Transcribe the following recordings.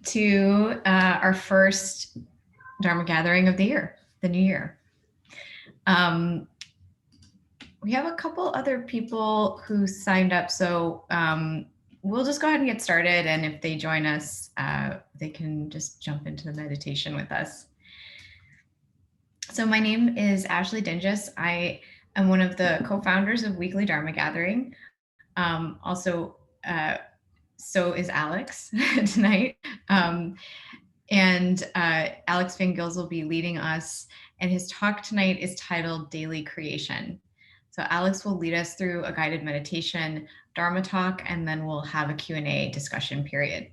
to our first Dharma gathering of the year, the new year. We have a couple other people who signed up, so we'll just go ahead and get started. And if they join us, they can just jump into the meditation with us. So my name is Ashley Dinges. I am one of the co-founders of Weekly Dharma Gathering. Also, so is Alex tonight. And Alex Van Gils will be leading us, and his talk tonight is titled Daily Creation. So Alex will lead us through a guided meditation, Dharma talk, and then we'll have a Q&A discussion period.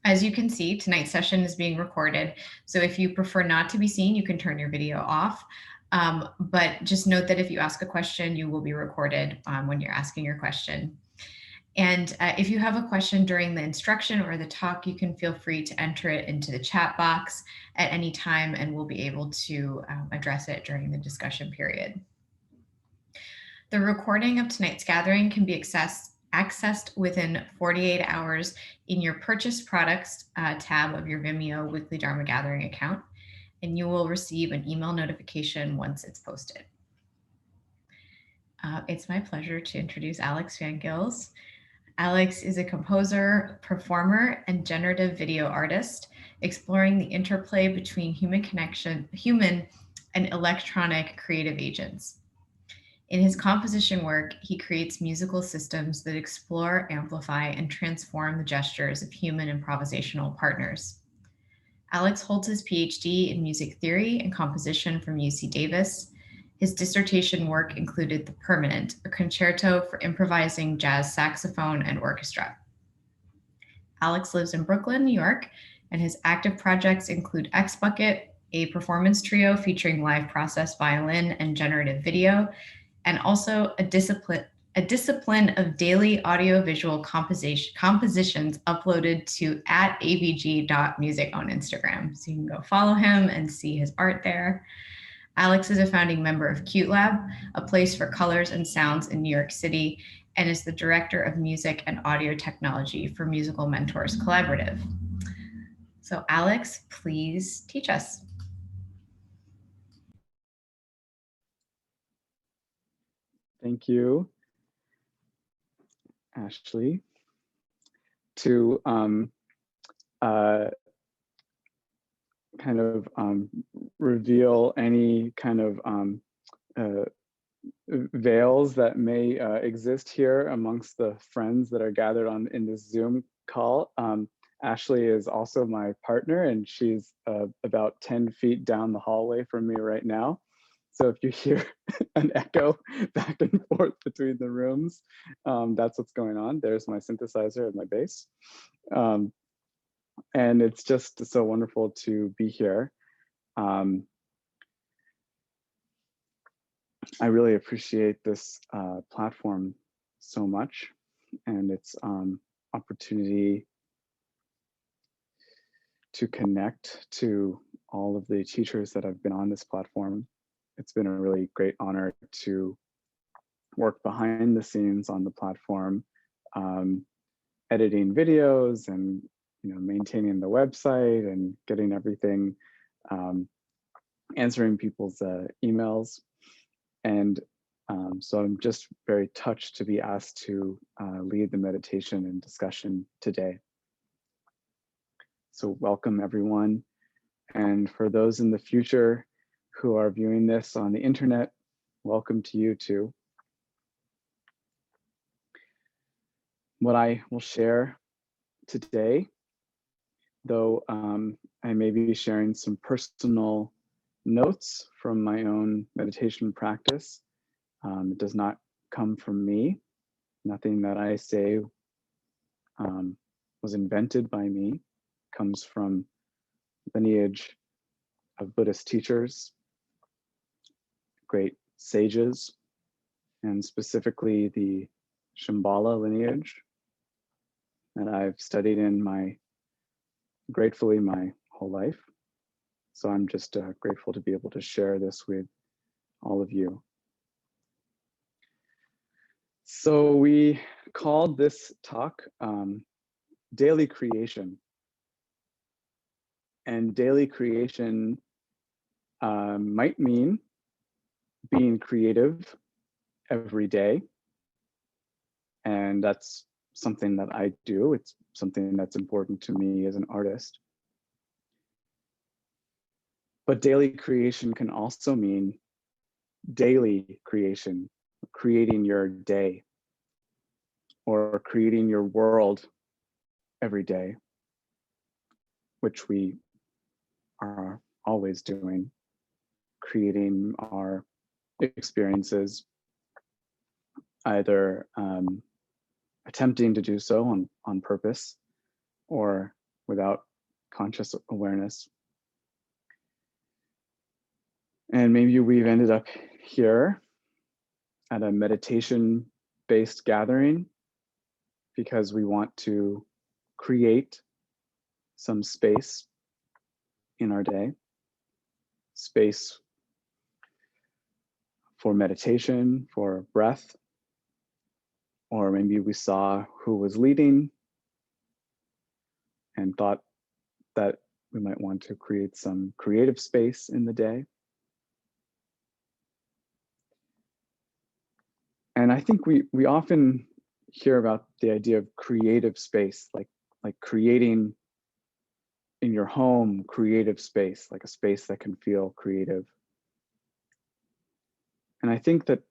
As you can see, tonight's session is being recorded. So if you prefer not to be seen, you can turn your video off. But just note that if you ask a question, you will be recorded when you're asking your question. And if you have a question during the instruction or the talk, you can feel free to enter it into the chat box at any time, and we'll be able to address it during the discussion period. The recording of tonight's gathering can be accessed within 48 hours in your purchased products tab of your Vimeo Weekly Dharma Gathering account, and you will receive an email notification once it's posted. It's my pleasure to introduce Alex Van Gils. Alex is a composer, performer, and generative video artist, exploring the interplay between human and electronic creative agents. In his composition work, he creates musical systems that explore, amplify, and transform the gestures of human improvisational partners. Alex holds his PhD in music theory and composition from UC Davis. His dissertation work included The Permanent, a concerto for improvising jazz saxophone and orchestra. Alex lives in Brooklyn, New York, and his active projects include X Bucket, a performance trio featuring live process violin and generative video, and also a discipline of daily audiovisual compositions uploaded to @avg.music on Instagram. So you can go follow him and see his art there. Alex is a founding member of Cute Lab, a place for colors and sounds in New York City, and is the director of music and audio technology for Musical Mentors Collaborative. So Alex, please teach us. Thank you, Ashley. To kind of reveal any kind of veils that may exist here amongst the friends that are gathered in this Zoom call. Ashley is also my partner, and she's about 10 feet down the hallway from me right now. So if you hear an echo back and forth between the rooms, that's what's going on. There's my synthesizer and my bass. And it's just so wonderful to be here. I really appreciate this platform so much, and its opportunity to connect to all of the teachers that have been on this platform. It's been a really great honor to work behind the scenes on the platform, editing videos and maintaining the website and getting everything, answering people's emails. And so I'm just very touched to be asked to lead the meditation and discussion today. So welcome everyone. And for those in the future who are viewing this on the internet, welcome to you too. What I will share today, though I may be sharing some personal notes from my own meditation practice, it does not come from me. Nothing that I say was invented by me. It comes from lineage of Buddhist teachers, great sages, and specifically the Shambhala lineage that I've studied in gratefully my whole life. So I'm just grateful to be able to share this with all of you. So we called this talk Daily Creation. And daily creation might mean being creative every day. And that's something that I do. It's something that's important to me as an artist. But daily creation can also mean daily creation, creating your day or creating your world every day, which we are always doing, creating our experiences, either attempting to do so on purpose or without conscious awareness. And maybe we've ended up here at a meditation-based gathering because we want to create some space in our day, space for meditation, for breath, or maybe we saw who was leading and thought that we might want to create some creative space in the day. And I think we often hear about the idea of creative space, like creating in your home, creative space, like a space that can feel creative. And I think that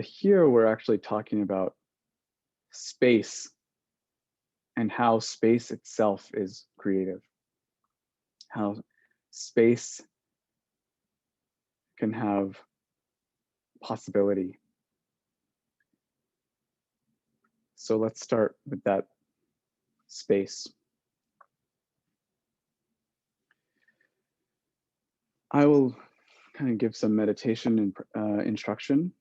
here we're actually talking about space and how space itself is creative, how space can have possibility. So let's start with that space. I will kind of give some meditation and instruction,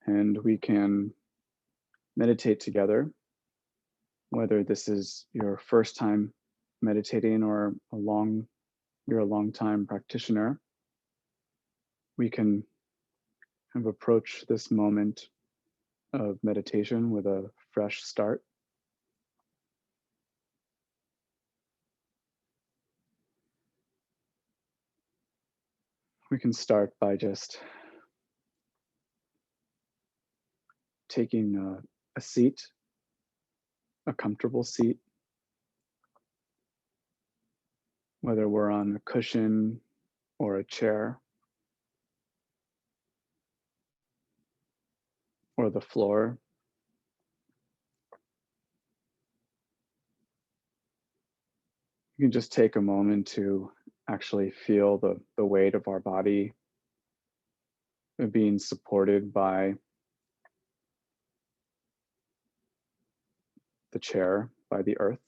and we can meditate together, whether this is your first time meditating or you're a long time practitioner. We can kind of approach this moment of meditation with a fresh start. We can start by just taking a seat, a comfortable seat, whether we're on a cushion or a chair or the floor. You can just take a moment to actually feel the weight of our body being supported by the chair, by the earth.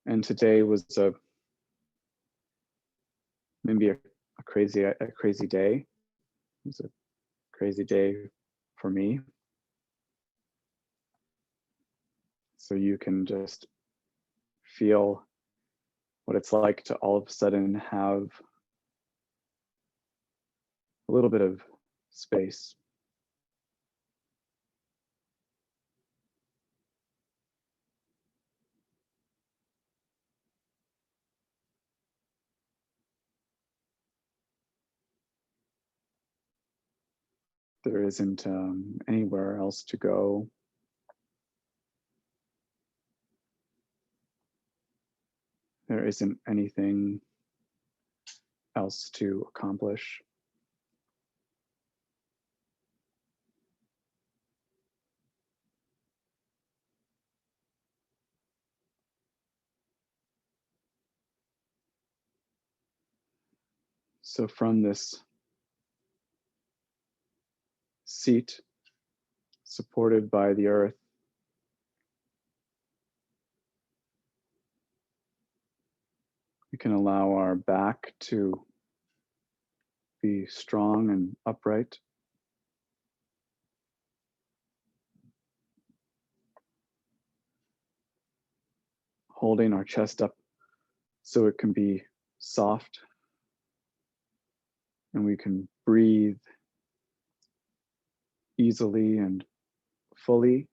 And today was maybe a crazy day. It was a crazy day for me. So you can just feel what it's like to all of a sudden have a little bit of space. There isn't anywhere else to go. There isn't anything else to accomplish. So from this seat, supported by the earth, we can allow our back to be strong and upright. Holding our chest up so it can be soft and we can breathe easily and fully.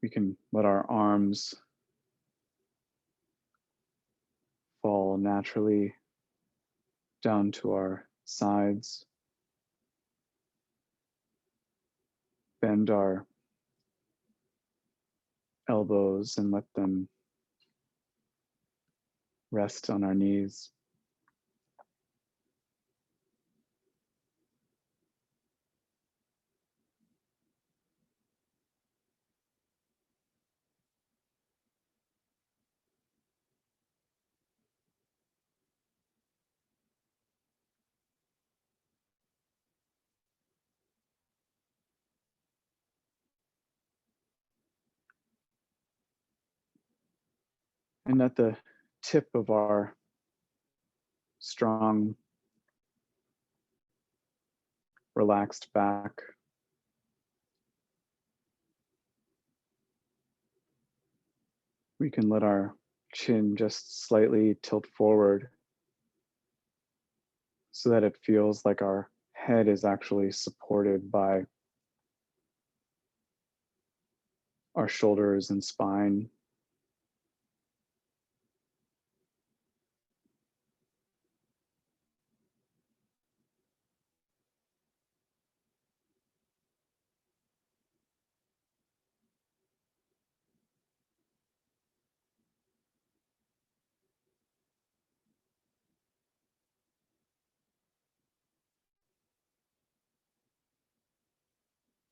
We can let our arms fall naturally down to our sides, bend our elbows and let them rest on our knees. And at the tip of our strong, relaxed back, we can let our chin just slightly tilt forward so that it feels like our head is actually supported by our shoulders and spine.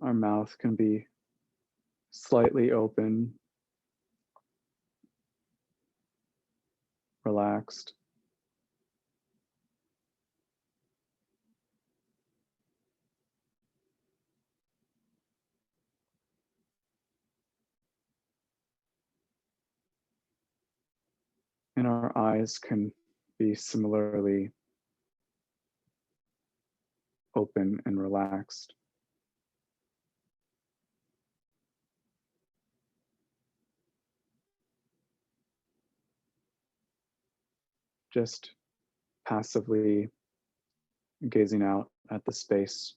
Our mouth can be slightly open, relaxed. And our eyes can be similarly open and relaxed. Just passively gazing out at the space.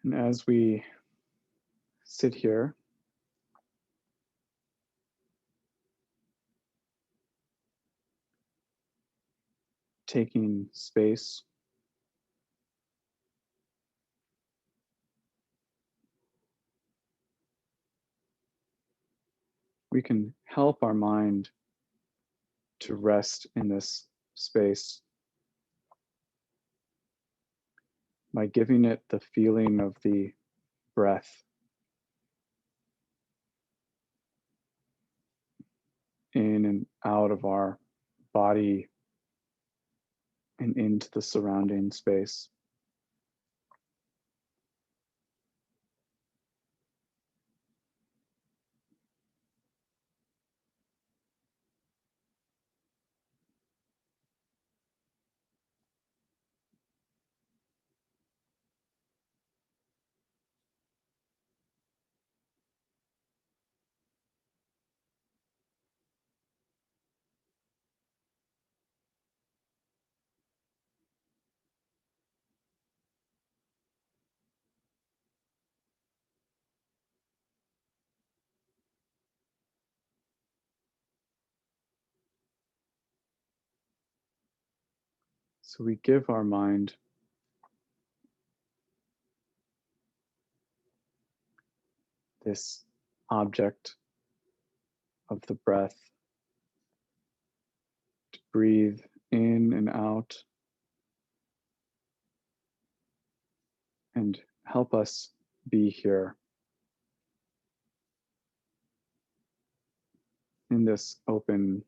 And as we sit here, taking space, we can help our mind to rest in this space by giving it the feeling of the breath in and out of our body and into the surrounding space. So we give our mind this object of the breath to breathe in and out and help us be here in this open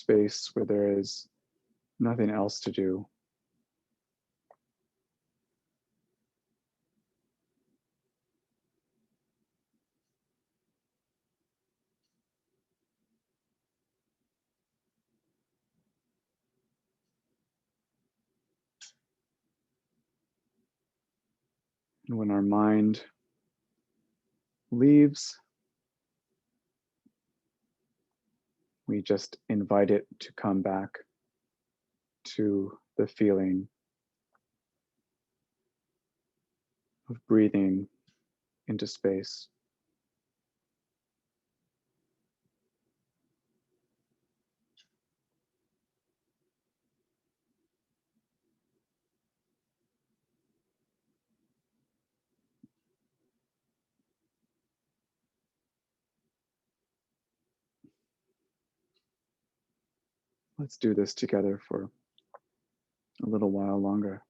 space where there is nothing else to do. And when our mind leaves, we just invite it to come back to the feeling of breathing into space. Let's do this together for a little while longer.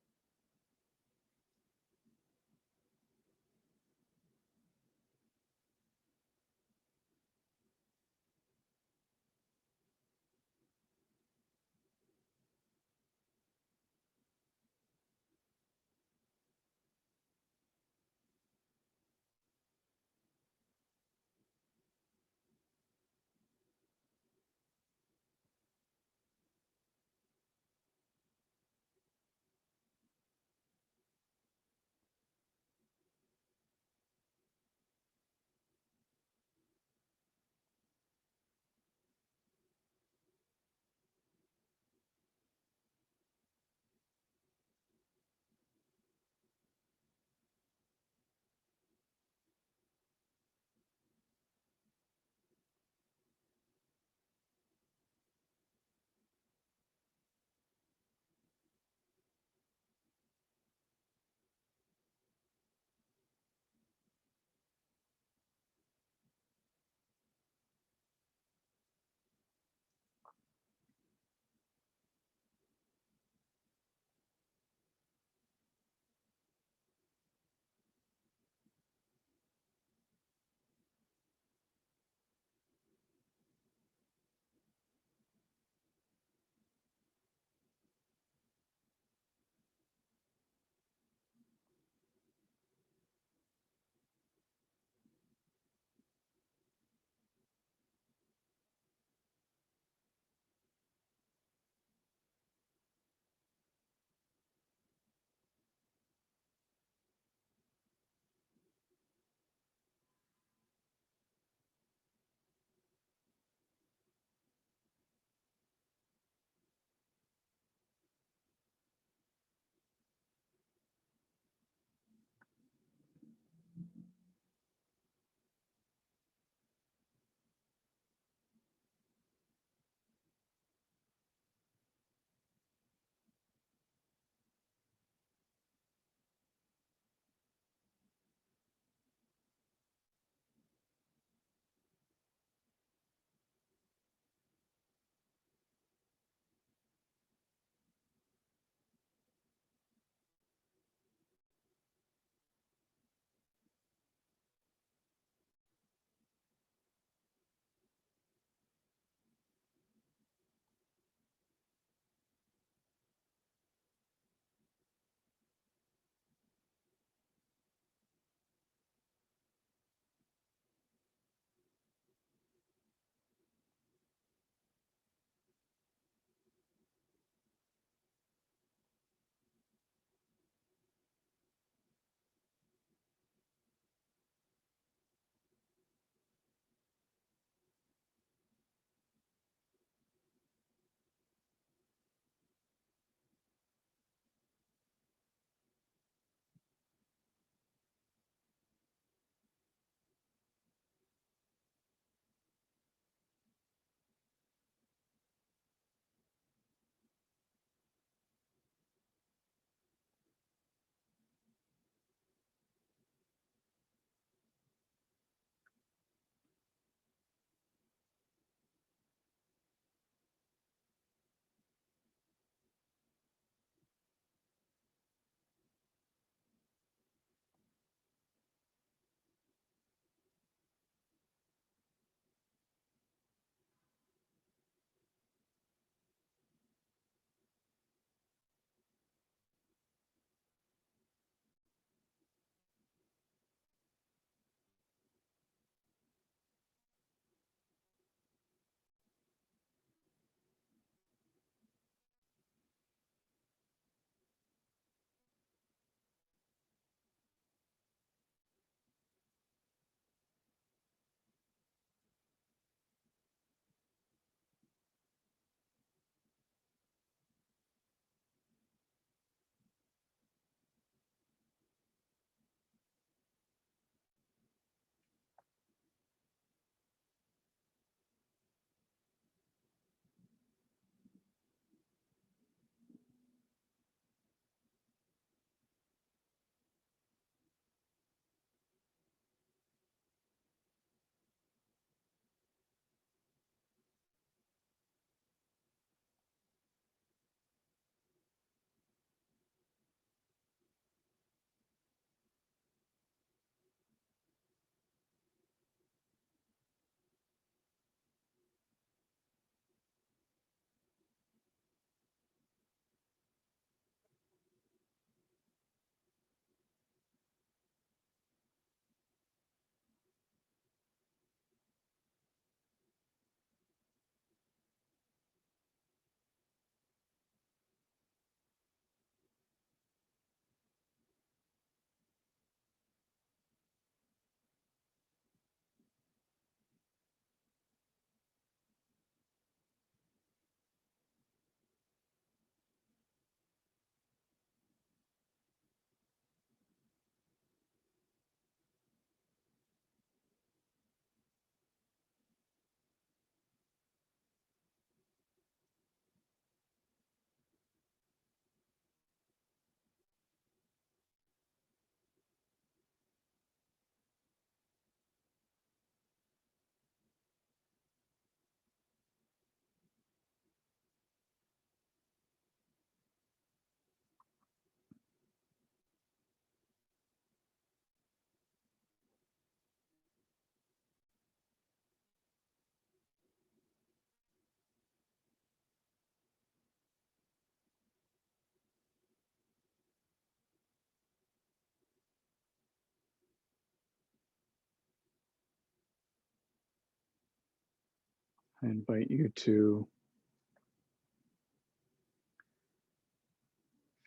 I invite you to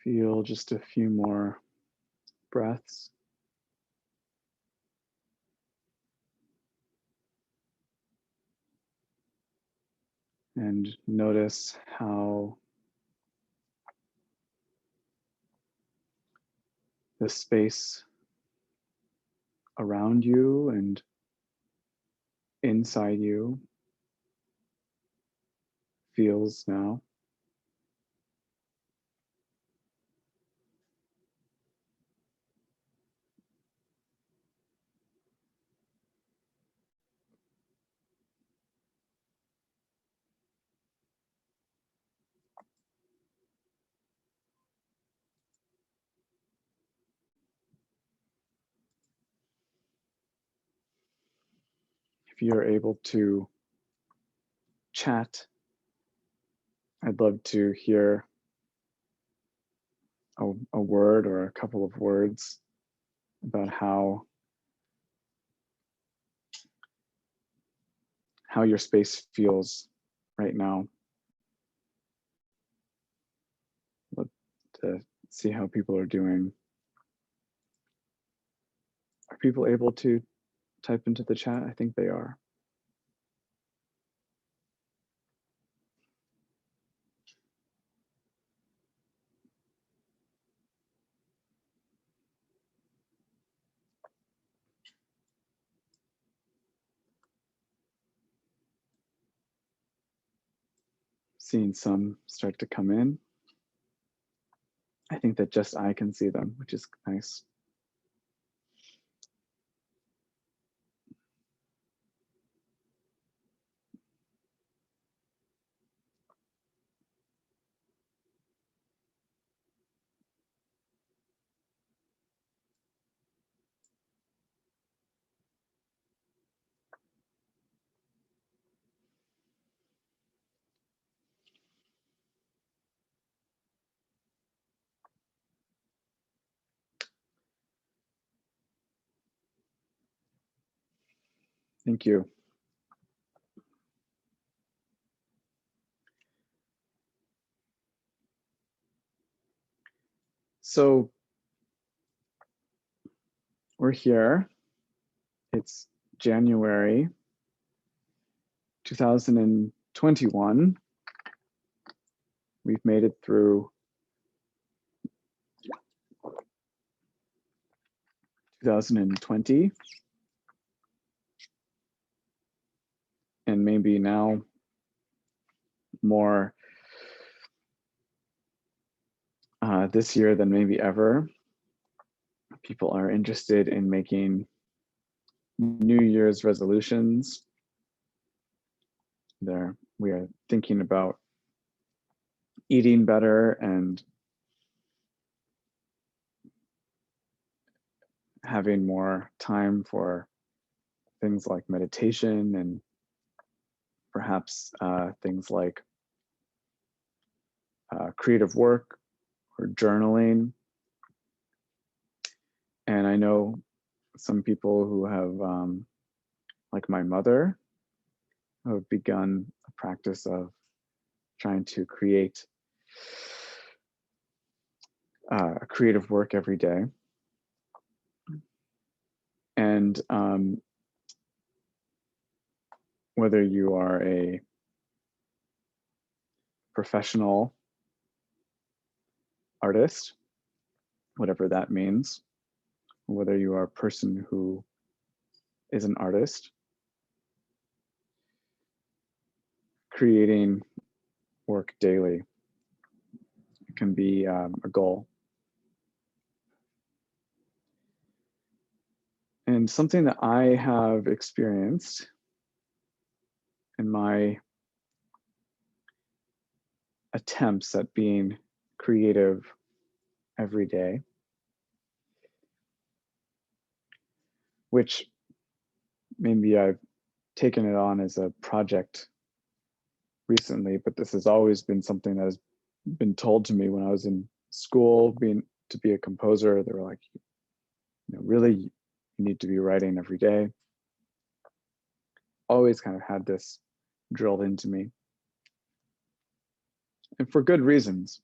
feel just a few more breaths. And notice how the space around you and inside you feels now. If you're able to chat, I'd love to hear a word or a couple of words about how your space feels right now. Love to see how people are doing. Are people able to type into the chat? I think they are. Seeing some start to come in. I think that just I can see them, which is nice. Thank you. So we're here. It's January 2021. We've made it through 2020. And maybe now more this year than maybe ever, people are interested in making New Year's resolutions. We are thinking about eating better and having more time for things like meditation and perhaps things like creative work or journaling. And I know some people who have, like my mother, who have begun a practice of trying to create a creative work every day. And whether you are a professional artist, whatever that means, whether you are a person who is an artist, creating work daily can be a goal. And something that I have experienced in my attempts at being creative every day, which maybe I've taken it on as a project recently, but this has always been something that has been told to me when I was in school, to be a composer. They were like, really, you need to be writing every day. Always kind of had this drilled into me. And for good reasons.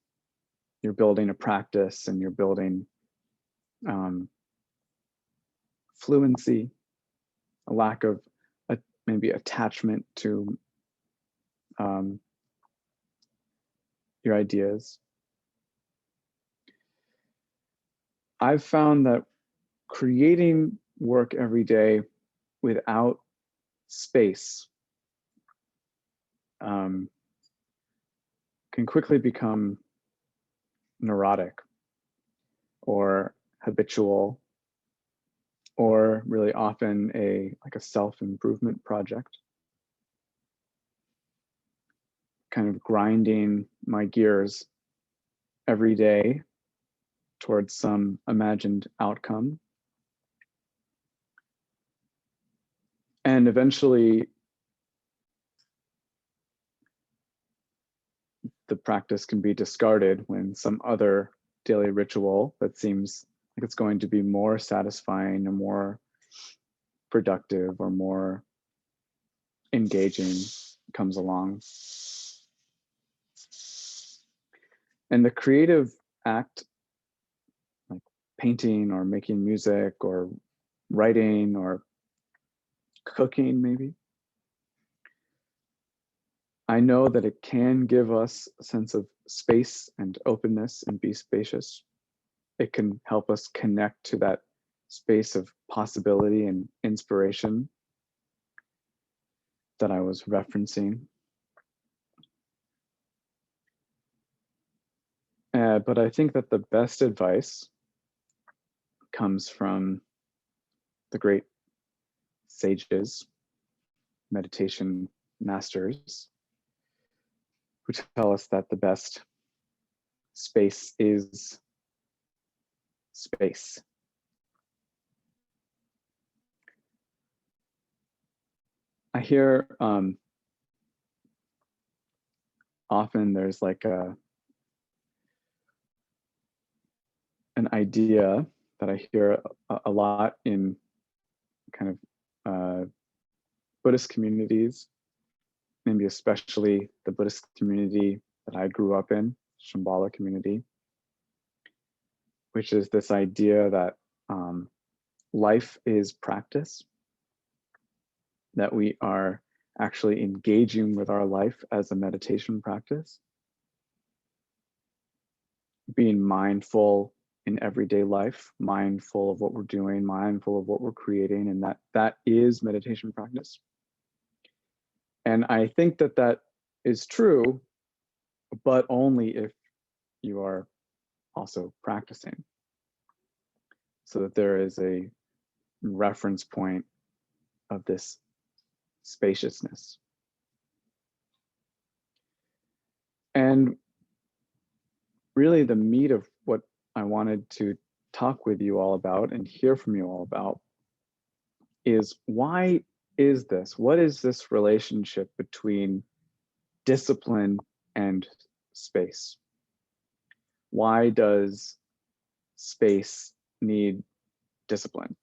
You're building a practice and you're building fluency, a lack of maybe attachment to your ideas. I've found that creating work every day without space can quickly become neurotic or habitual, or really often like a self-improvement project, kind of grinding my gears every day towards some imagined outcome. And eventually the practice can be discarded when some other daily ritual that seems like it's going to be more satisfying or more productive or more engaging comes along. And the creative act, like painting or making music or writing or cooking maybe, I know that it can give us a sense of space and openness and be spacious. It can help us connect to that space of possibility and inspiration that I was referencing. But I think that the best advice comes from the great sages, meditation masters, who tell us that the best space is space. I hear often there's like an idea that I hear a lot in kind of Buddhist communities, maybe especially the Buddhist community that I grew up in, Shambhala community, which is this idea that life is practice, that we are actually engaging with our life as a meditation practice, being mindful in everyday life, mindful of what we're doing, mindful of what we're creating, and that is meditation practice. And I think that that is true, but only if you are also practicing, so that there is a reference point of this spaciousness. And really the meat of what I wanted to talk with you all about and hear from you all about is, why is this? What is this relationship between discipline and space? Why does space need discipline?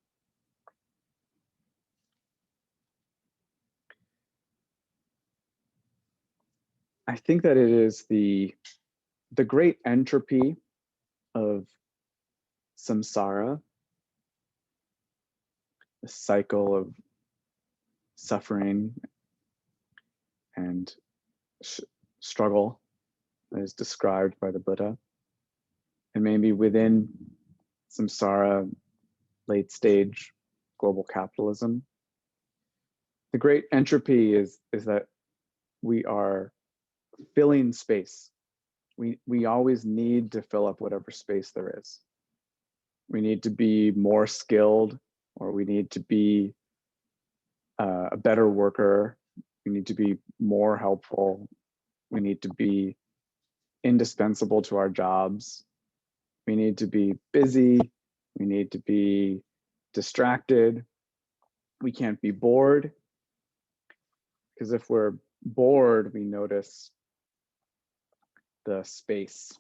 I think that it is the great entropy of samsara, the cycle of suffering and struggle that is described by the Buddha. And maybe within samsara, late stage global capitalism, the great entropy is that we are filling space. We always need to fill up whatever space there is. We need to be more skilled, or we need to be a better worker. We need to be more helpful. We need to be indispensable to our jobs. We need to be busy. We need to be distracted. We can't be bored, because if we're bored, we notice the space.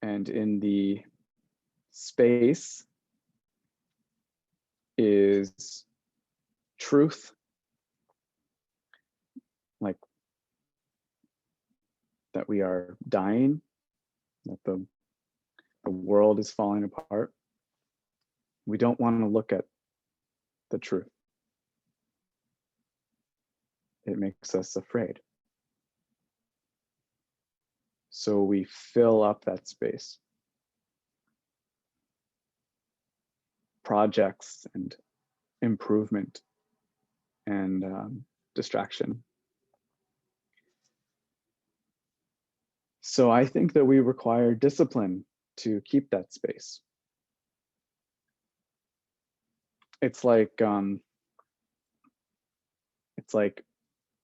And in the space is truth like that we are dying, that the world is falling apart, we don't want to look at the truth. It makes us afraid. So we fill up that space. Projects and improvement and distraction. So I think that we require discipline to keep that space. It's like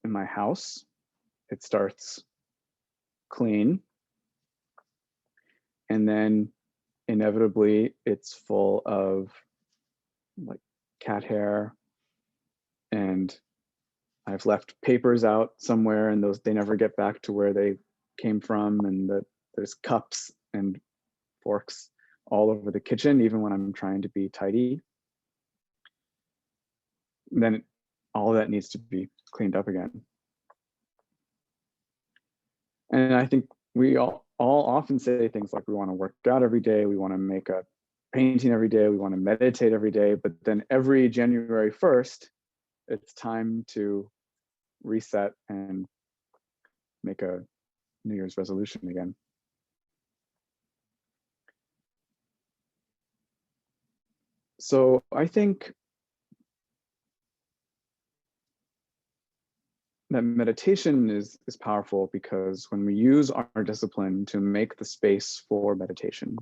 in my house, it starts clean, and then inevitably it's full of like cat hair, and I've left papers out somewhere, and they never get back to where they came from, and there's cups and forks all over the kitchen, even when I'm trying to be tidy. And then all of that needs to be cleaned up again. And I think we all often say things like we want to work out every day, we want to make a painting every day, we want to meditate every day, but then every January 1st, it's time to reset and make a New Year's resolution again. So I think that meditation is powerful because when we use our discipline to make the space for meditation,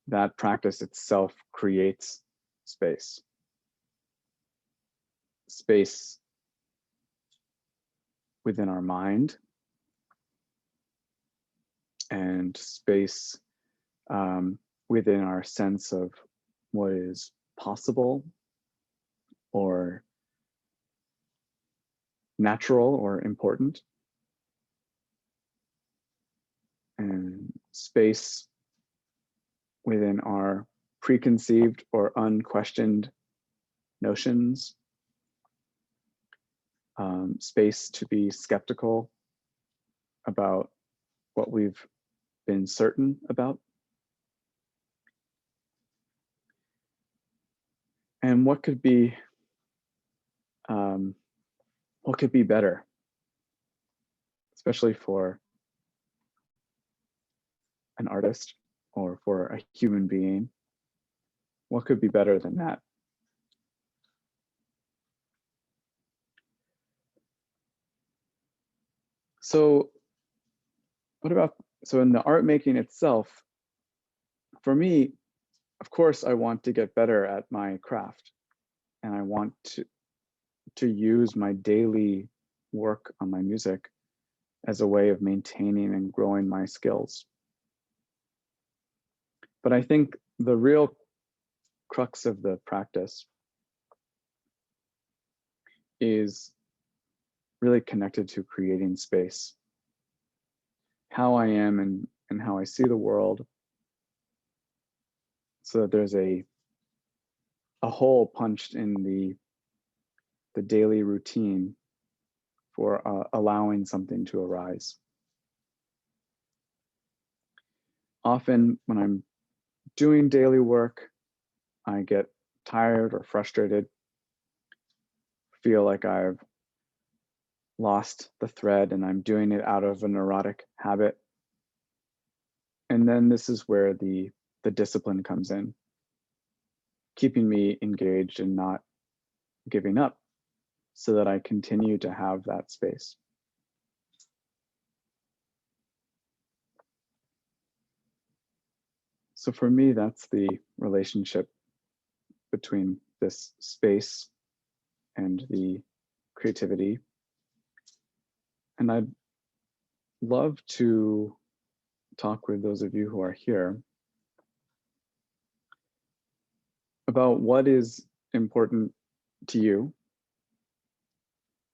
that practice itself creates space. Space within our mind and space within our sense of what is possible or natural or important, and space within our preconceived or unquestioned notions, space to be skeptical about what we've been certain about. And what could be better, especially for an artist or for a human being? What could be better than that? So in the art making itself, for me, of course, I want to get better at my craft, and I want to use my daily work on my music as a way of maintaining and growing my skills. But I think the real crux of the practice is really connected to creating space. How I am and how I see the world, so that there's a hole punched in the daily routine for allowing something to arise. Often when I'm doing daily work, I get tired or frustrated, feel like I've lost the thread and I'm doing it out of a neurotic habit. And then this is where the discipline comes in, keeping me engaged and not giving up so that I continue to have that space. So for me, that's the relationship between this space and the creativity. And I'd love to talk with those of you who are here about what is important to you.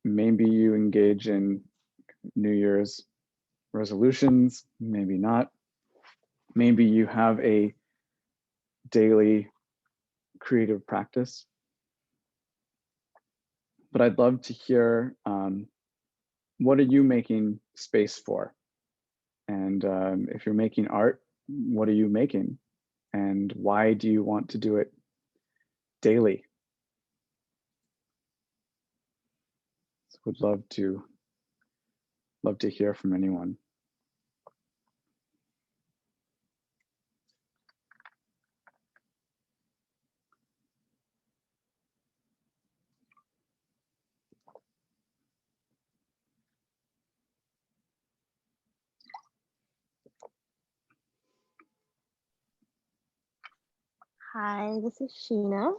Maybe you engage in New Year's resolutions, maybe not. Maybe you have a daily creative practice. but I'd love to hear, what are you making space for? And if you're making art, what are you making? And why do you want to do it daily? So would love to hear from anyone. Hi, this is Sheena.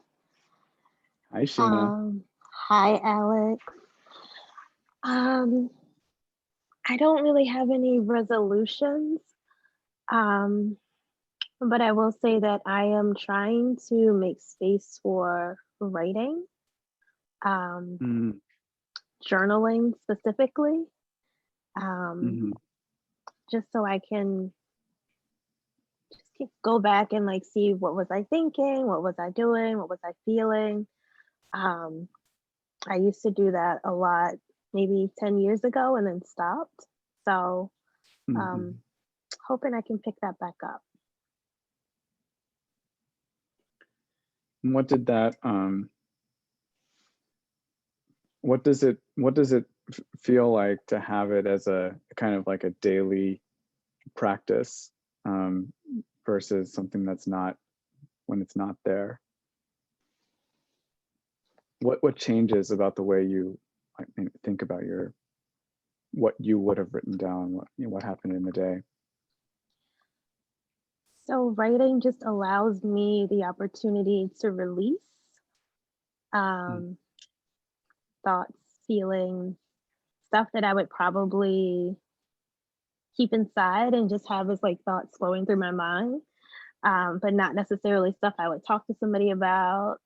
Hi, Sheena. Hi, Alex. Um, I don't really have any resolutions, but I will say that I am trying to make space for writing, um, Mm, journaling specifically, um, mhm. just so I can go back and like see what was I thinking, what was I doing, what was I feeling. Um, I used to do that a lot, maybe 10 years ago, and then stopped. So, um, Mhm. hoping I can pick that back up. And what did that what does it feel like to have it as a kind of like a daily practice, um, versus something that's not, when it's not there? What changes about the way you, I mean, think about your, what you would have written down, what, you know, what happened in the day? So, writing just allows me the opportunity to release Mm, um, thoughts, feelings, stuff that I would probably keep inside and just have as like thoughts flowing through my mind, but not necessarily stuff I would talk to somebody about.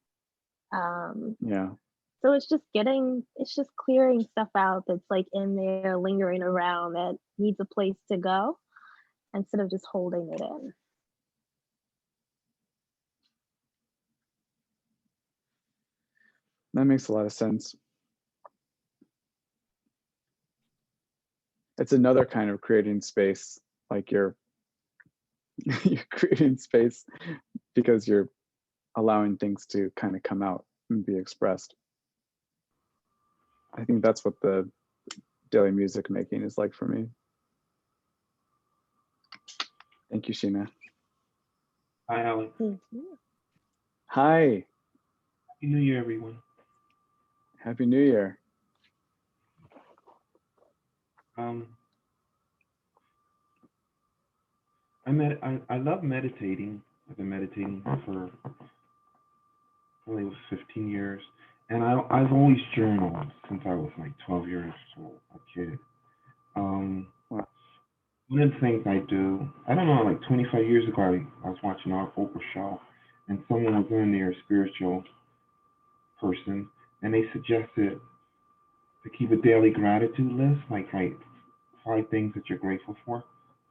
Um, yeah. so it's just clearing stuff out that's like in there, lingering around that needs a place to go instead of just holding it in. That makes a lot of sense. It's another kind of creating space, like you're you're creating space because you're allowing things to kind of come out and be expressed. I think that's what the daily music making is like for me. Thank you, Sheena. Hi, Alex. Thank you. Hi, Happy New Year, everyone. Happy New Year. Um, I love meditating. I've been meditating for probably 15 years, and I've always journaled since I was like 12 years old, a kid. Um, Wow. One of the things I do, I don't know, like 25 years ago, I was watching our Oprah show, and someone was in there, a spiritual person, and they suggested to keep a daily gratitude list, like write 5 things that you're grateful for.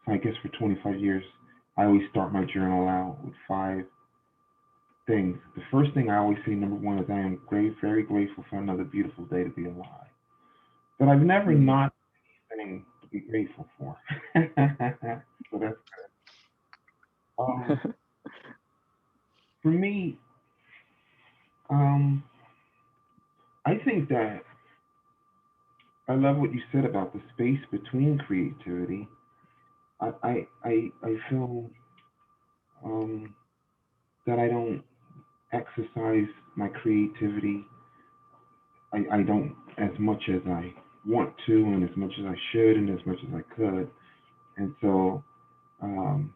So I guess for 25 years, I always start my journal out with 5 things. The first thing I always say, number one, is I am very grateful for another beautiful day to be alive. But I've never Mm. not anything to be grateful for. So that's for me. Um, I think that I love what you said about the space between creativity. I feel um, that I don't exercise my creativity. I don't as much as I want to, and as much as I should, and as much as I could. And so um,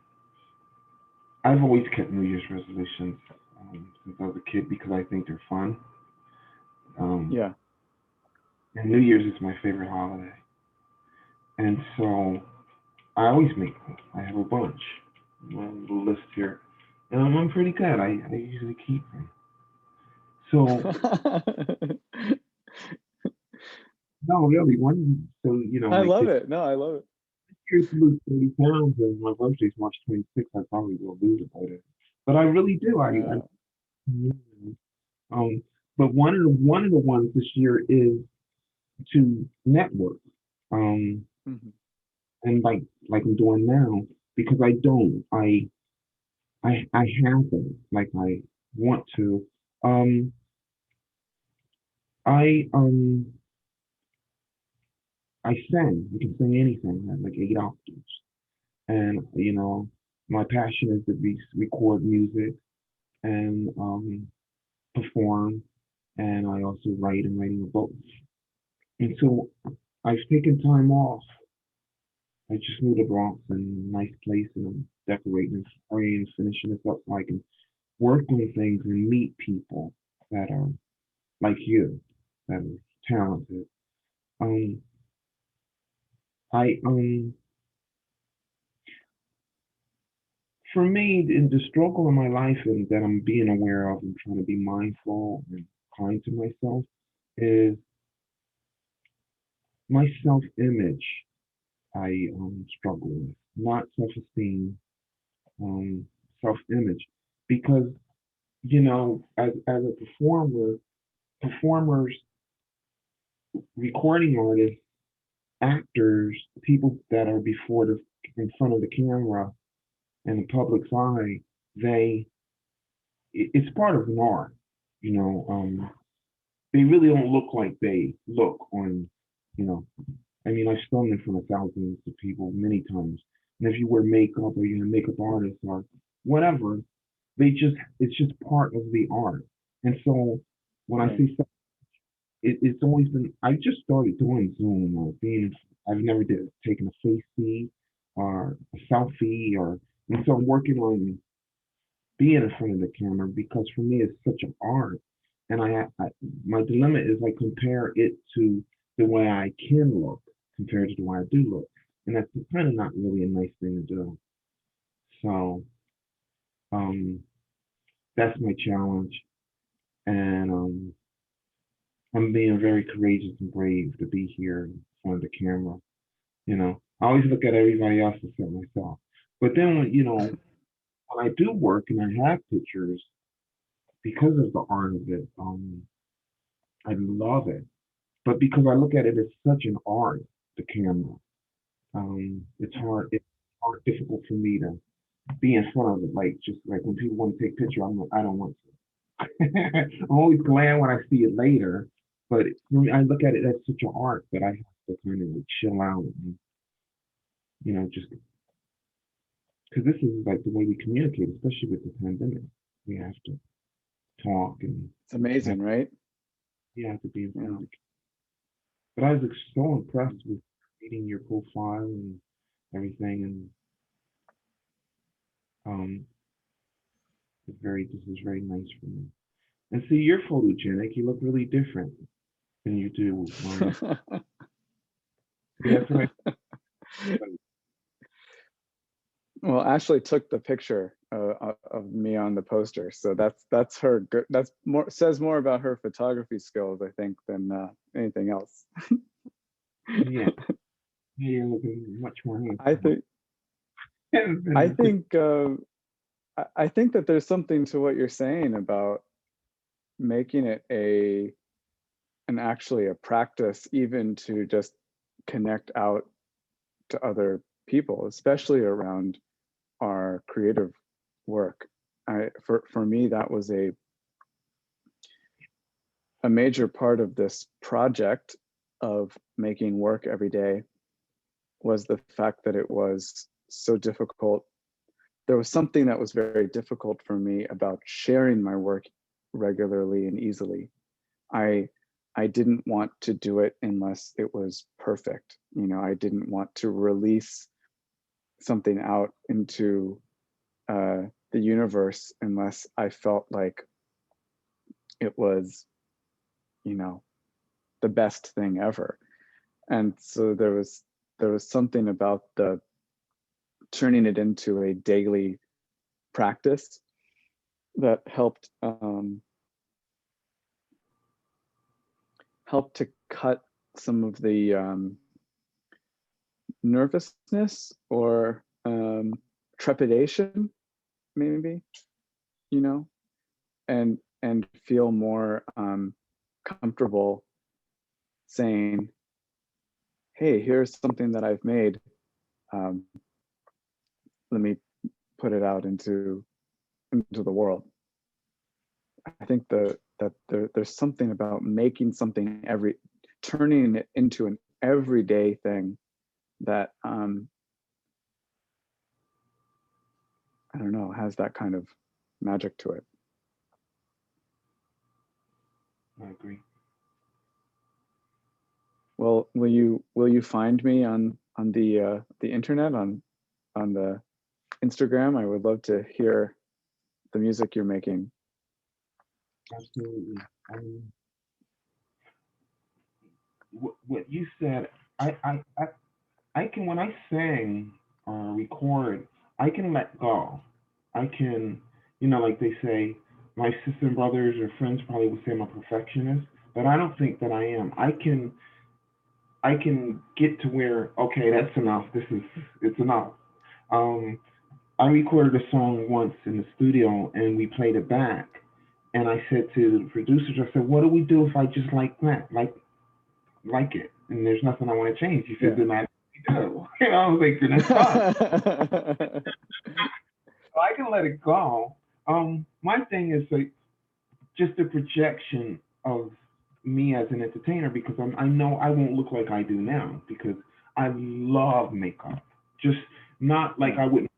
I've always kept New Year's resolutions since I was a kid because I think they're fun. Um, Yeah. and New Year's is my favorite holiday. And so I always make them. I have a bunch. My little list here. And I'm pretty good. I usually keep them. So, no, really, so, I like love this it. No, I love it. year to lose 30 pounds, and my birthday's March 26th, I probably will lose it by then. But I really do. I Yeah. um, but one of the ones this year is to network, Mhm. and like I'm doing now, because I haven't, like I want to. Um, I I sang. I can sing anything. I have like 8 octaves, and my passion is to record music and perform, and I also write. I'm writing a book, and so I've taken time off. I just moved to Bronx, and a nice place, and I'm decorating and spraying, finishing this up so I can work on things and meet people that are like you, that are talented. Um, I For me, in the struggle in my life and that I'm being aware of and trying to be mindful and kind to myself is my self-image. I struggle with, not self-esteem, um, self-image, because as a performers, recording artists, actors, people that are in front of the camera and the public's eye, they it's part of an art, you know. They really don't look like they look on, you know. I mean, I've sung in front of thousands of people many times, and if you wear makeup or you're a makeup artist or whatever, it's just part of the art. And so when I Right. say stuff, it's always been. I just started doing Zoom or being. I've never did taken a face feed or a selfie and so I'm working on being in front of the camera because for me it's such an art, and my dilemma is I compare it to the way I can look compared to the way I do look, and that's kind of not really a nice thing to do. So um, that's my challenge, and I'm being very courageous and brave to be here in front of the camera. I always look at everybody else except myself, but then when I do work and I have pictures because of the art of it, I love it. But because I look at it as such an art, the camera, difficult for me to be in front of it. Like just like when people want to take pictures, I don't want to. I'm always glad when I see it later, but for me, I look at it as such an art that I have to kind of like chill out and just because this is like the way we communicate, especially with the pandemic. We have to talk and It's amazing, right? we have to be in front Yeah. of the. But I was like, so impressed with reading your profile and everything, and um, this is very nice for me. And see, you're photogenic. You look really different than you do. Yeah, that's right. Well, Ashley took the picture of me on the poster, so that's her good. That's more says more about her photography skills, I think, than anything else. Yeah, yeah, you're looking much more I handsome. think I think I think that there's something to what you're saying about making it and actually a practice, even to just connect out to other people, especially around our creative work. For me, that was a major part of this project of making work every day was the fact that it was so difficult. There was something that was very difficult for me about sharing my work regularly and easily. I I didn't want to do it unless it was perfect. I didn't want to release something out into the universe unless I felt like it was, you know, the best thing ever. And so there was something about the turning it into a daily practice that helped to cut some of the nervousness or trepidation, maybe, you know, and and feel more comfortable saying, hey, here's something that I've made. Let me put it out into the world. I think that there's something about making something turning it into an everyday thing that I don't know, has that kind of magic to it. I agree. Well, will you find me on the internet, on the Instagram? I would love to hear the music you're making. Absolutely. What you said, I can, when I sing or record, I can let go. I can, like they say, my sister and brothers or friends probably would say I'm a perfectionist, but I don't think that I am. I can get to where, okay, that's enough. It's enough. I recorded a song once in the studio and we played it back. And I said to the producers, I said, what do we do if I just like that? Like it, and there's nothing I want to change. You said, then I do. I was like, that's fine. So I can let it go. My thing is like just the projection of me as an entertainer, because I know I won't look like I do now because I love makeup. Just not like I wouldn't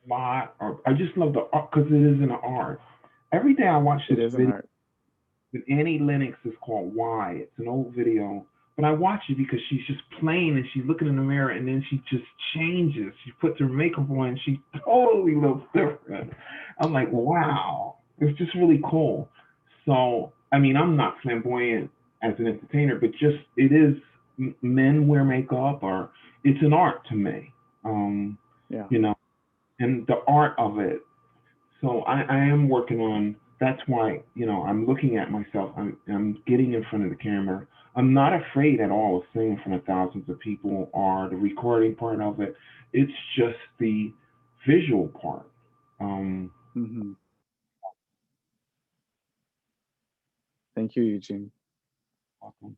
lot, or I just love the art because it is an art. Every day I watch this video with Annie Lennox, is called Why. It's an old video, but I watch it because she's just playing and she's looking in the mirror and then she just changes. She puts her makeup on and she totally looks different. I'm like, wow, it's just really cool. So, I mean, I'm not flamboyant as an entertainer, but just it is, men wear makeup, or it's an art to me. And the art of it. So I am working on, that's why, I'm looking at myself. I'm getting in front of the camera. I'm not afraid at all of singing in front of thousands of people or the recording part of it. It's just the visual part. Thank you, Eugene. Welcome.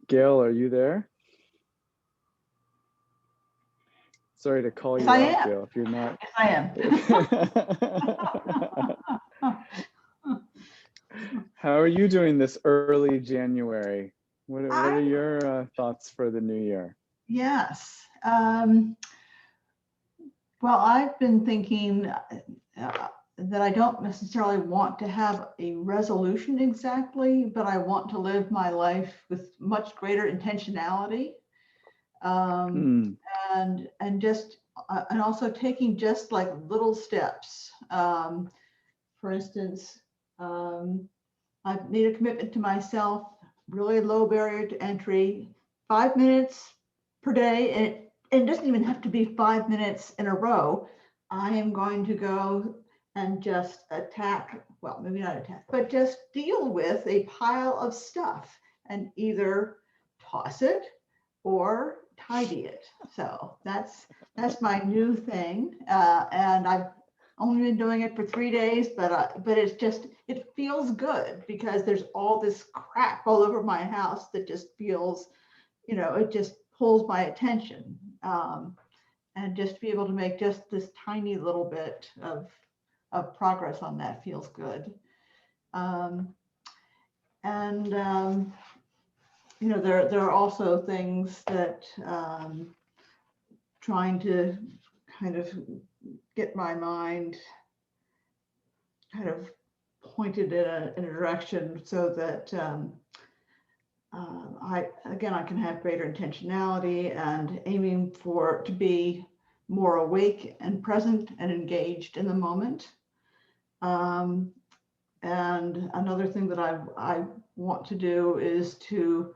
Gail, are you there? Sorry to call you out, Gail, if you're not. Yes, I am. How are you doing this early January? What are your thoughts for the new year? Yes. Well, I've been thinking that I don't necessarily want to have a resolution exactly, but I want to live my life with much greater intentionality. And just and also taking just like little steps. For instance, I've made a commitment to myself, really low barrier to entry, 5 minutes per day, and it doesn't even have to be 5 minutes in a row. I am going to go and just attack, well, maybe not attack, but just deal with a pile of stuff and either toss it or tidy it. So that's my new thing, and I've only been doing it for 3 days, but it's just, it feels good because there's all this crap all over my house that just feels, it just pulls my attention, and just to be able to make just this tiny little bit of progress on that feels good. There are also things that trying to kind of get my mind kind of pointed in a direction so that I can have greater intentionality and aiming to be more awake and present and engaged in the moment. And another thing that I want to do is to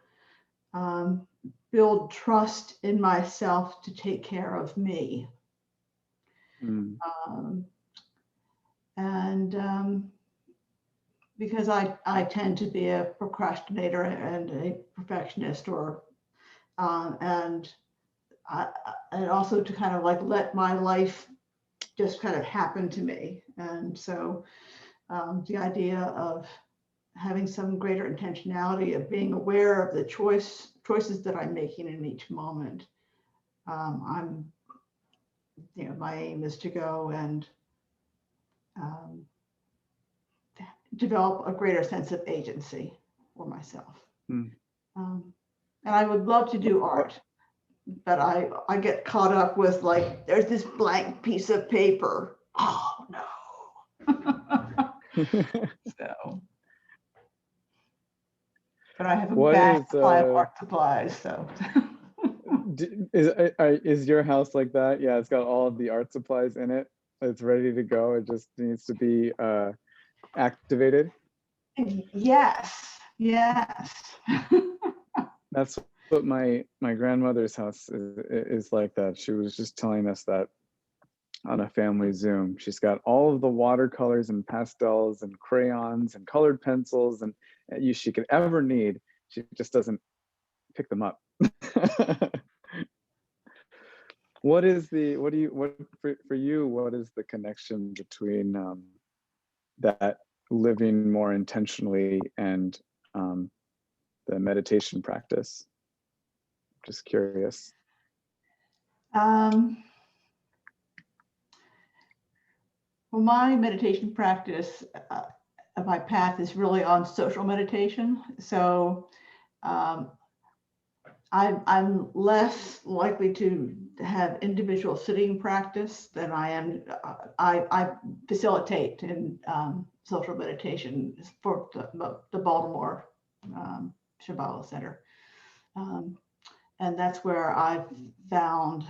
build trust in myself to take care of me. Because I tend to be a procrastinator and a perfectionist, and also to kind of like let my life just kind of happen to me. And so the idea of having some greater intentionality, of being aware of the choices that I'm making in each moment. My aim is to go and develop a greater sense of agency for myself. Mm. And I would love to do art, but I get caught up with, like, there's this blank piece of paper. Oh no. So, but I have a What vast supply of is art supplies, so. is your house like that? Yeah, it's got all of the art supplies in it. It's ready to go. It just needs to be activated. Yes, yes. That's what my grandmother's house is like that. She was just telling us that on a family Zoom. She's got all of the watercolors and pastels and crayons and colored pencils and she could ever need. She just doesn't pick them up. What is the, what for you, what is the connection between that living more intentionally and the meditation practice? Just curious. Well, my meditation practice, my path is really on social meditation. So I'm less likely to have individual sitting practice than I am. I facilitate in social meditation for the Baltimore Shambhala Center. And that's where I've found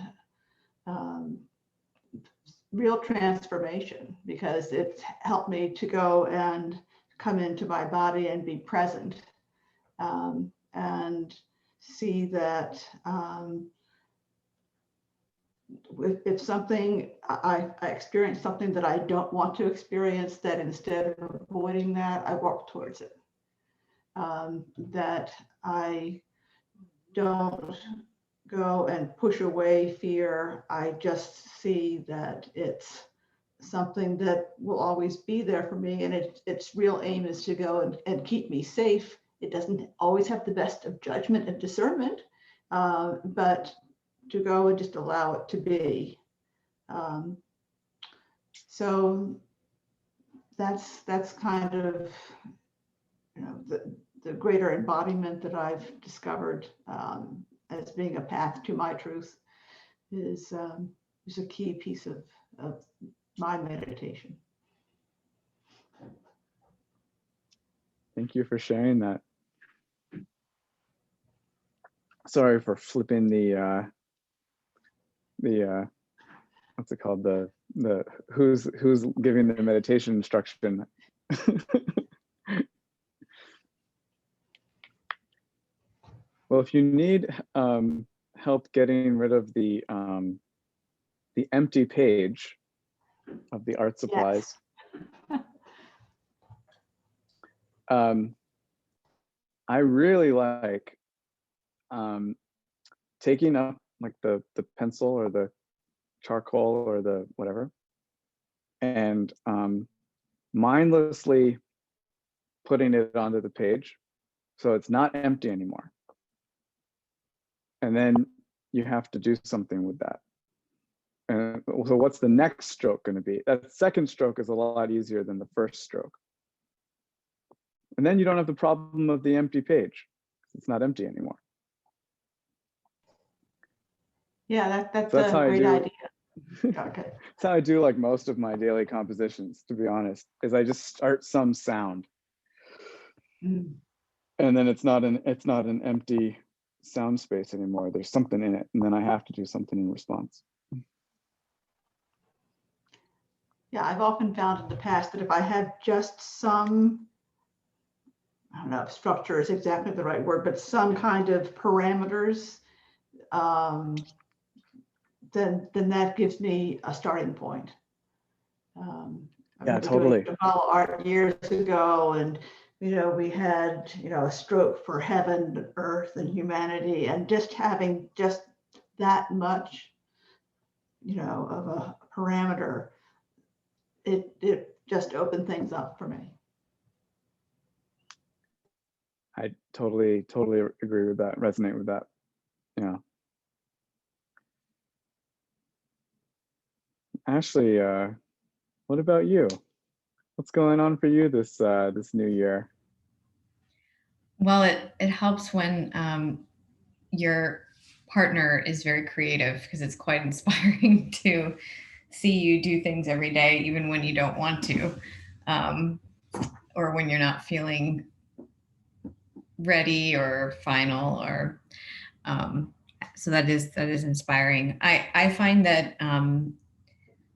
real transformation, because it's helped me to go and come into my body and be present, and see that if something, I experience something that I don't want to experience, that instead of avoiding that, I walk towards it. That I don't go and push away fear. I just see that it's something that will always be there for me, and its real aim is to go and keep me safe. It doesn't always have the best of judgment and discernment, but to go and just allow it to be. So that's kind of, the greater embodiment that I've discovered as being a path to my truth is a key piece of my meditation. Thank you for sharing that. Sorry for flipping the what's it called, the who's giving the meditation instruction. Well, if you need help getting rid of the empty page of the art supplies, Yes. I really like taking up like the pencil or the charcoal or the whatever, and mindlessly putting it onto the page so it's not empty anymore. And then you have to do something with that. And so what's the next stroke going to be? That second stroke is a lot easier than the first stroke. And then you don't have the problem of the empty page. It's not empty anymore. Yeah, that's So that's a how great I do. idea. Okay. That's how I do like most of my daily compositions, to be honest, is I just start some sound. Mm. And then it's not an empty sound space anymore. There's something in it, and then I have to do something in response. Yeah, I've often found in the past that if I have just some, I don't know if structure is exactly the right word, but some kind of parameters, then that gives me a starting point. I Yeah, remember totally. doing Shambhala art years ago, and we had a stroke for heaven, earth, and humanity, and just having just that much, of a parameter, it just open things up for me. I totally agree with that, resonate with that. Yeah. Ashley, what about you? What's going on for you this this new year? Well, it helps when your partner is very creative, because it's quite inspiring to see you do things every day, even when you don't want to, or when you're not feeling ready or final, or so that is inspiring. I find that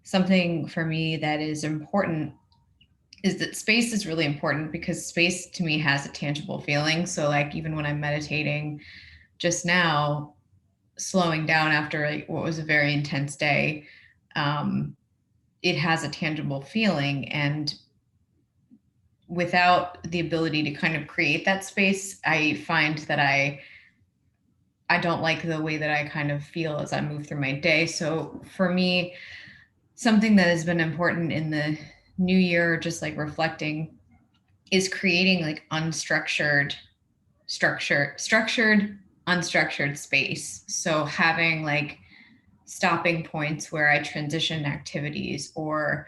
something for me that is important is that space is really important, because space to me has a tangible feeling. So like even when I'm meditating just now, slowing down after like what was a very intense day, it has a tangible feeling. And without the ability to kind of create that space, I find that I don't like the way that I kind of feel as I move through my day. So for me, something that has been important in the new year, just like reflecting, is creating like structured, unstructured space. So having like stopping points where I transition activities, or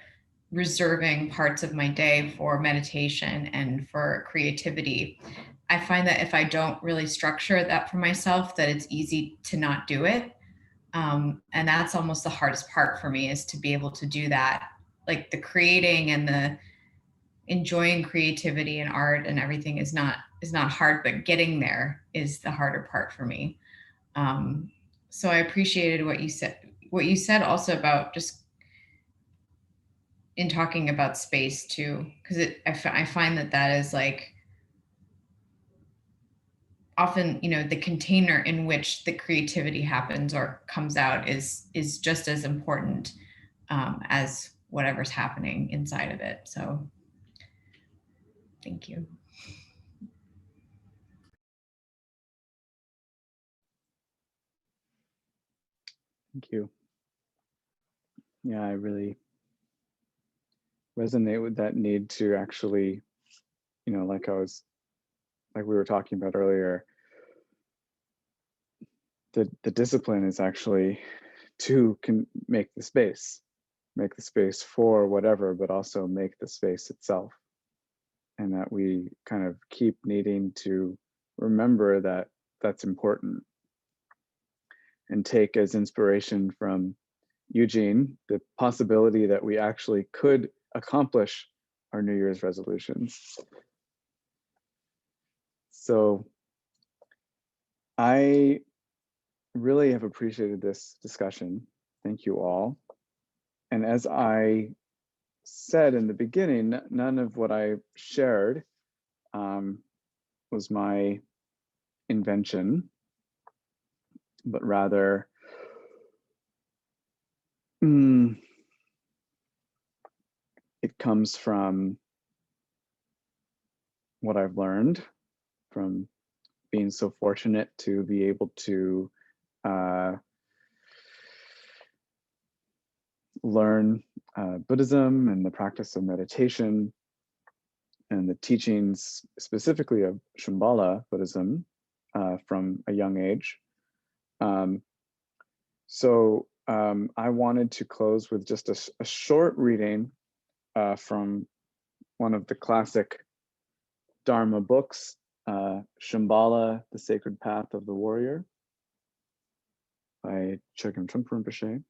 reserving parts of my day for meditation and for creativity. I find that if I don't really structure that for myself, that it's easy to not do it. And that's almost the hardest part for me, is to be able to do that. Like the creating and the enjoying creativity and art and everything is not hard, but getting there is the harder part for me. So I appreciated what you said also about just in talking about space too, because I find that is like often, the container in which the creativity happens or comes out is just as important as whatever's happening inside of it. So thank you. Thank you. Yeah, I really resonate with that need to actually, like we were talking about earlier, the discipline is actually to make the space for whatever, but also make the space itself. And that we kind of keep needing to remember that that's important, and take as inspiration from Eugene the possibility that we actually could accomplish our New Year's resolutions. So I really have appreciated this discussion. Thank you all. And as I said in the beginning, none of what I shared was my invention, but rather it comes from what I've learned from being so fortunate to be able to learn Buddhism and the practice of meditation and the teachings specifically of Shambhala Buddhism from a young age. So I wanted to close with just a short reading from one of the classic Dharma books, Shambhala, The Sacred Path of the Warrior by Chogyam Trungpa Rinpoche.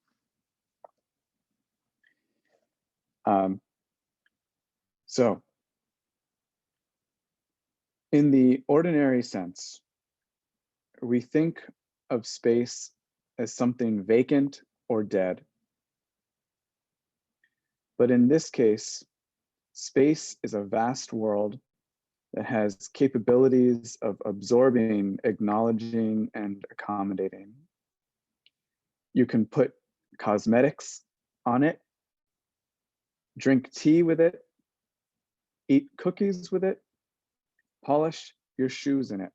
So, in the ordinary sense, we think of space as something vacant or dead. But in this case, space is a vast world that has capabilities of absorbing, acknowledging, and accommodating. You can put cosmetics on it, drink tea with it, eat cookies with it, polish your shoes in it.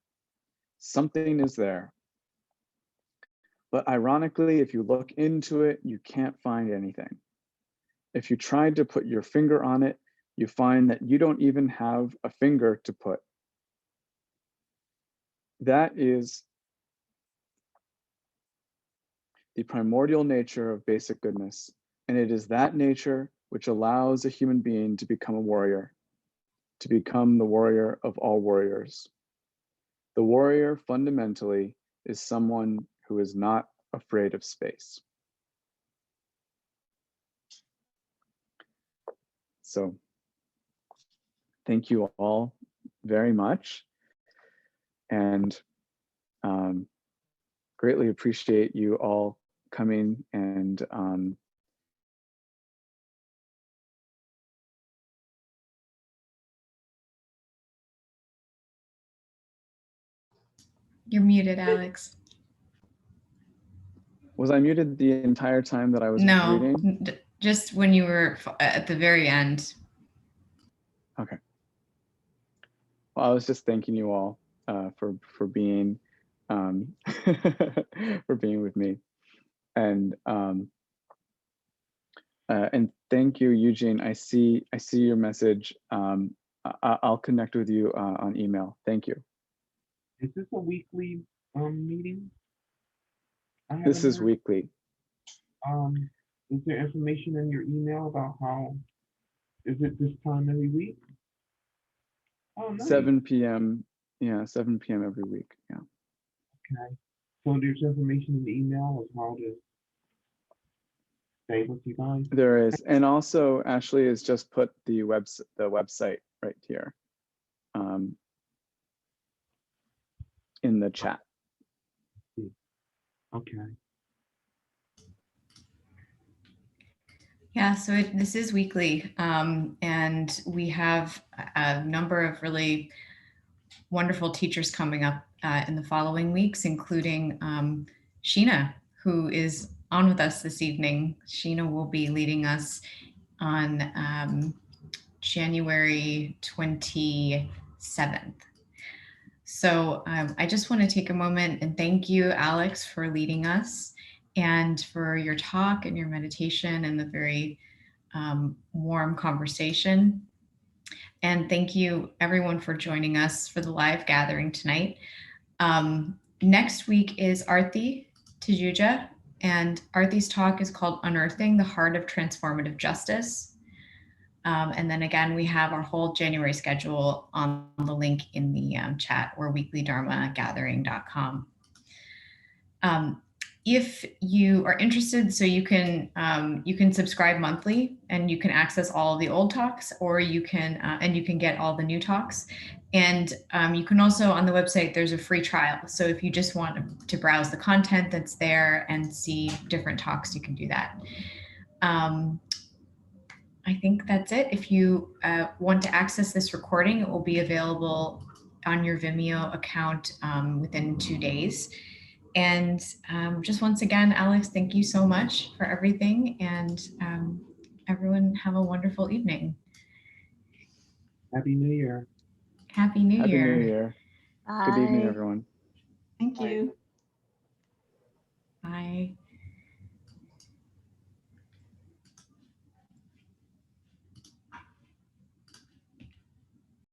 Something is there. But ironically, if you look into it, you can't find anything. If you tried to put your finger on it, you find that you don't even have a finger to put. That is the primordial nature of basic goodness. And it is that nature which allows a human being to become a warrior, to become the warrior of all warriors. The warrior fundamentally is someone who is not afraid of space. So thank you all very much. And greatly appreciate you all coming and You're muted, Alex. was I muted the entire time that I was reading? Just when you were at the very end. Okay. Well, I was just thanking you all for being for being with me, and thank you, Eugene. I see your message. I'll connect with you on email. Thank you. Is this a weekly meeting? This is weekly. Is there information in your email about how? Is it this time every week? Oh, nice. 7 p.m. Yeah, 7 p.m. every week. Yeah. Okay. So there's information in the email of how to stay with you guys. There is, and also Ashley has just put the website right here in the chat. Okay. Yeah, so this is weekly, and we have a number of really wonderful teachers coming up in the following weeks, including Sheena, who is on with us this evening. Sheena will be leading us on January 27th. So I just want to take a moment and thank you, Alex, for leading us and for your talk and your meditation and the very warm conversation. And thank you, everyone, for joining us for the live gathering tonight. Next week is Arthi Tajuja, and Arthi's talk is called Unearthing the Heart of Transformative Justice. And then again, we have our whole January schedule on the link in the chat, or weeklydharmagathering.com. If you are interested, so you can subscribe monthly and you can access all of the old talks, or you can get all the new talks. And you can also, on the website, there's a free trial. So if you just want to browse the content that's there and see different talks, you can do that. I think that's it. If you want to access this recording, it will be available on your Vimeo account within 2 days. And just once again, Alex, thank you so much for everything. And everyone have a wonderful evening. Happy New Year. Happy New Year. Happy New Year. Bye. Good evening, everyone. Thank you. Bye.